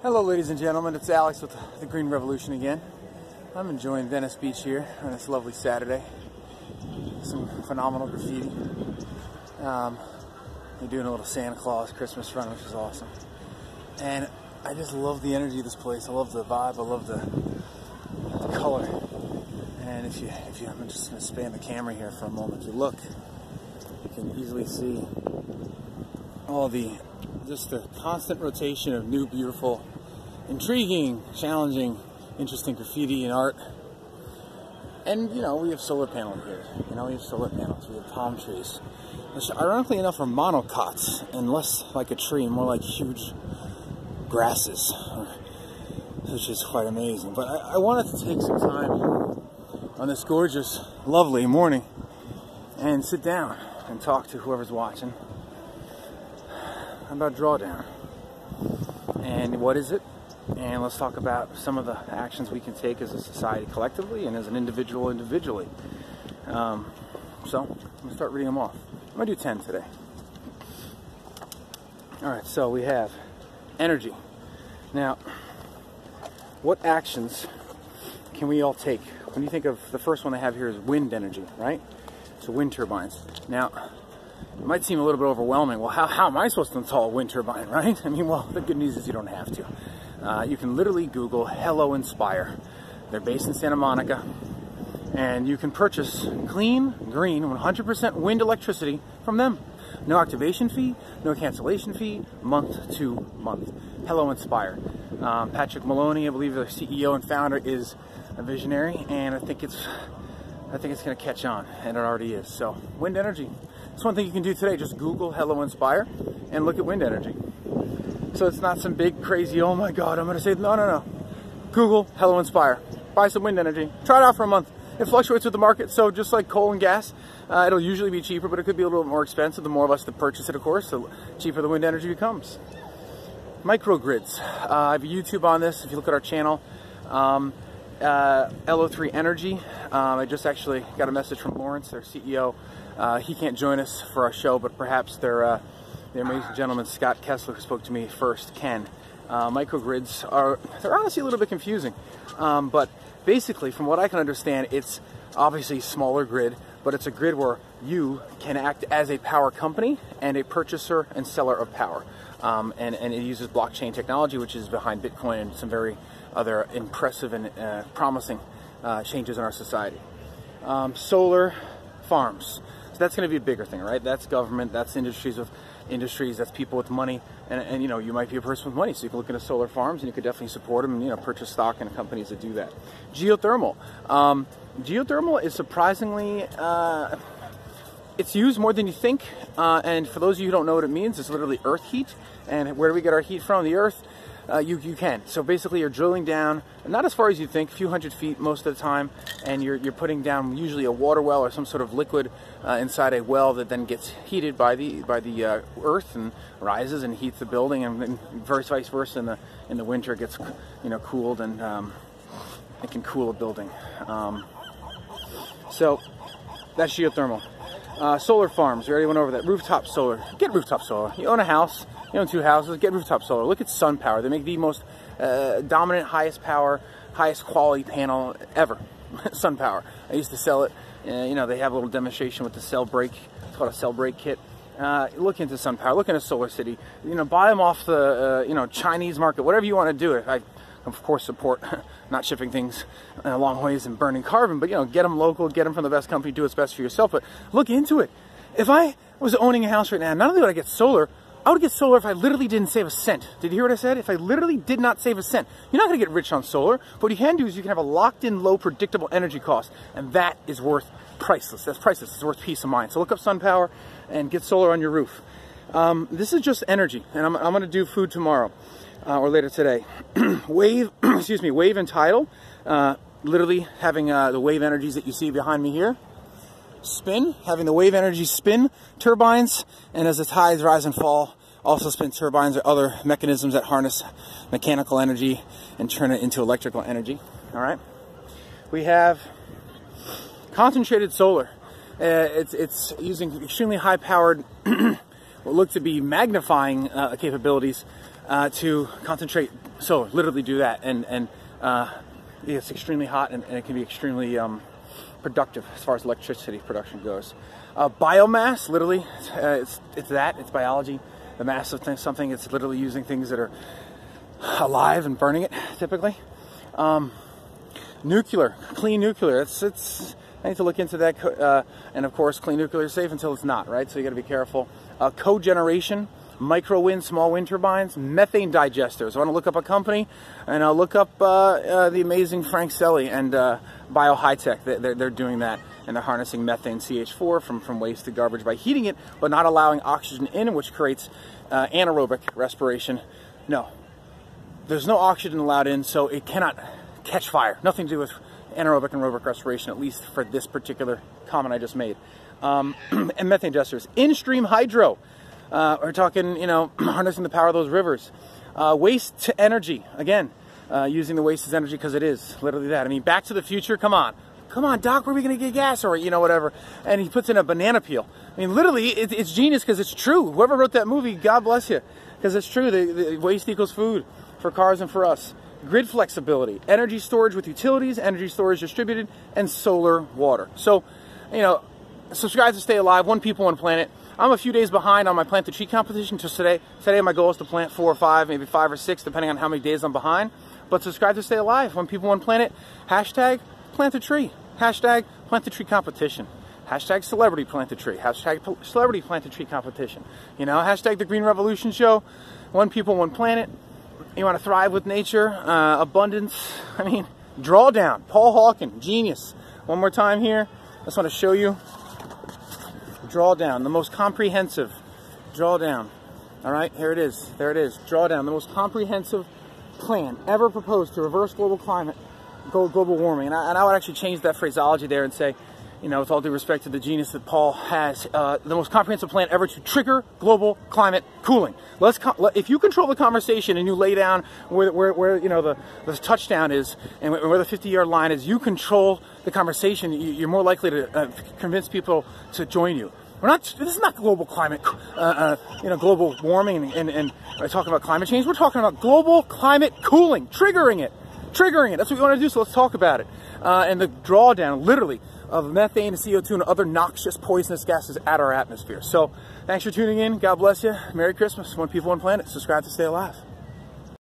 Hello ladies and gentlemen, it's Alex with the Green Revolution again. I'm enjoying Venice Beach here on this lovely Saturday. Some phenomenal graffiti. They're doing a little Santa Claus Christmas run, which is awesome. And I just love the energy of this place. I love the vibe, I love the color. And if you I'm just going to span the camera here for a moment. If you look, you can easily see all just the constant rotation of new, beautiful, intriguing, challenging, interesting graffiti and art. And, you know, we have solar panels here. We have palm trees. Which, ironically enough, are monocots, and less like a tree, more like huge grasses, which is quite amazing. But I wanted to take some time on this gorgeous, lovely morning and sit down and talk to whoever's watching about Drawdown. And what is it? And let's talk about some of the actions we can take as a society collectively and as an individual individually. So I'm going to start reading them off. I'm going to do 10 today. Alright, so we have energy. Now, what actions can we all take? When you think of the first one I have here is wind energy, right? So wind turbines. Now, it might seem a little bit overwhelming. Well, how am I supposed to install a wind turbine, right? I mean, well, the good news is you don't have to. You can literally Google Hello Inspire. They're based in Santa Monica, and you can purchase clean, green, 100% wind electricity from them. No activation fee, no cancellation fee, month to month. Hello Inspire. Patrick Maloney, I believe their CEO and founder, is a visionary, and I think it's going to catch on, and it already is. So, wind energy. That's one thing you can do today. Just Google Hello Inspire and look at wind energy. So it's not some big crazy, oh my God, I'm going to say, no. Google Hello Inspire. Buy some wind energy. Try it out for a month. It fluctuates with the market, so just like coal and gas, it'll usually be cheaper, but it could be a little bit more expensive. The more of us that purchase it, of course, the cheaper the wind energy becomes. Microgrids. I have a YouTube on this. If you look at our channel, LO3 Energy. I just actually got a message from Lawrence, their CEO. He can't join us for our show, but perhaps the amazing gentleman Scott Kessler, who spoke to me first, can. Microgrids they're honestly a little bit confusing, but basically, from what I can understand, it's obviously a smaller grid, but it's a grid where you can act as a power company and a purchaser and seller of power. And it uses blockchain technology, which is behind Bitcoin and some very other impressive and promising changes in our society. Solar farms. So that's going to be a bigger thing, right? That's government, that's industries, that's people with money, and you know, you might be a person with money, so you can look into solar farms and you could definitely support them and, you know, purchase stock in companies that do that. Geothermal. Geothermal is surprisingly, it's used more than you think, and for those of you who don't know what it means, it's literally earth heat. And where do we get our heat from? The earth. You can. So basically you're drilling down, not as far as you think, a few hundred feet most of the time, and you're putting down usually a water well or some sort of liquid inside a well that then gets heated by the earth and rises and heats the building, and vice versa in the winter it gets, you know, cooled, and it can cool a building. So that's geothermal. Solar farms, we already went over that. Rooftop solar. Get rooftop solar. You own a house, you own 2 houses, get rooftop solar. Look at SunPower. They make the most dominant, highest power, highest quality panel ever. SunPower. I used to sell it. You know, they have a little demonstration with the cell break. It's called a cell break kit. Look into SunPower. Look into Solar City. You know, buy them off the you know, Chinese market. Whatever you want to do. I of course support not shipping things long ways and burning carbon, but, you know, get them local, get them from the best company, do what's best for yourself, but look into it. If I was owning a house right now, not only would I get solar, I would get solar if I literally didn't save a cent. Did you hear what I said? If I literally did not save a cent. You're not going to get rich on solar, but what you can do is you can have a locked-in, low, predictable energy cost, and that is worth priceless. That's priceless. It's worth peace of mind. So look up SunPower and get solar on your roof. This is just energy, and I'm going to do food tomorrow. Or later today. Wave and tidal, literally having the wave energies that you see behind me here. Spin, having the wave energy spin turbines, and as the tides rise and fall, also spin turbines or other mechanisms that harness mechanical energy and turn it into electrical energy. All right. We have concentrated solar. It's using extremely high-powered, what look to be magnifying capabilities to concentrate solar, literally do that. And it's extremely hot, and it can be extremely productive as far as electricity production goes. Biomass, literally, it's biology. The mass of something, it's literally using things that are alive and burning it, typically. Nuclear, clean nuclear, I need to look into that, and of course, clean nuclear is safe until it's not, right? So you got to be careful. Cogeneration, micro wind, small wind turbines, methane digesters. I want to look up a company, and I'll look up the amazing Frank Selly and Bio High Tech. They're doing that, and they're harnessing methane CH4 from waste to garbage by heating it, but not allowing oxygen in, which creates anaerobic respiration. No, there's no oxygen allowed in, so it cannot catch fire. Nothing to do with anaerobic and aerobic respiration, at least for this particular comment I just made. And methane digesters. In-stream hydro. We're talking, harnessing the power of those rivers. Waste to energy. Again, using the waste as energy because it is literally that. I mean, Back to the Future, come on. Come on, Doc, where are we going to get gas? Or, whatever. And he puts in a banana peel. I mean, literally, it's genius because it's true. Whoever wrote that movie, God bless you. Because it's true. The waste equals food for cars and for us. Grid flexibility, energy storage with utilities, energy storage distributed, and solar water. So, subscribe to stay alive. One people, one planet. I'm a few days behind on my plant the tree competition. Just today my goal is to plant 4 or 5, maybe 5 or 6, depending on how many days I'm behind. But subscribe to stay alive. One people, one planet. Hashtag plant a tree. Hashtag plant the tree competition. Hashtag celebrity plant a tree. Hashtag celebrity plant a tree competition. Hashtag the Green Revolution Show. One people, one planet. You want to thrive with nature, abundance. I mean, Drawdown, Paul Hawken, genius. One more time here. I just want to show you. Drawdown, the most comprehensive. Drawdown. All right, here it is. There it is. Drawdown, the most comprehensive plan ever proposed to reverse global warming. And I would actually change that phraseology there and say, with all due respect to the genius that Paul has, the most comprehensive plan ever to trigger global climate cooling. If you control the conversation and you lay down where the touchdown is and where the 50-yard line is, you control the conversation. You're more likely to convince people to join you. This is not global climate, global warming and talking about climate change. We're talking about global climate cooling, triggering it. That's what we want to do. So let's talk about it. And the drawdown, literally, of methane, CO2, and other noxious, poisonous gases at our atmosphere. So, thanks for tuning in. God bless you. Merry Christmas. One people, one planet. Subscribe to stay alive.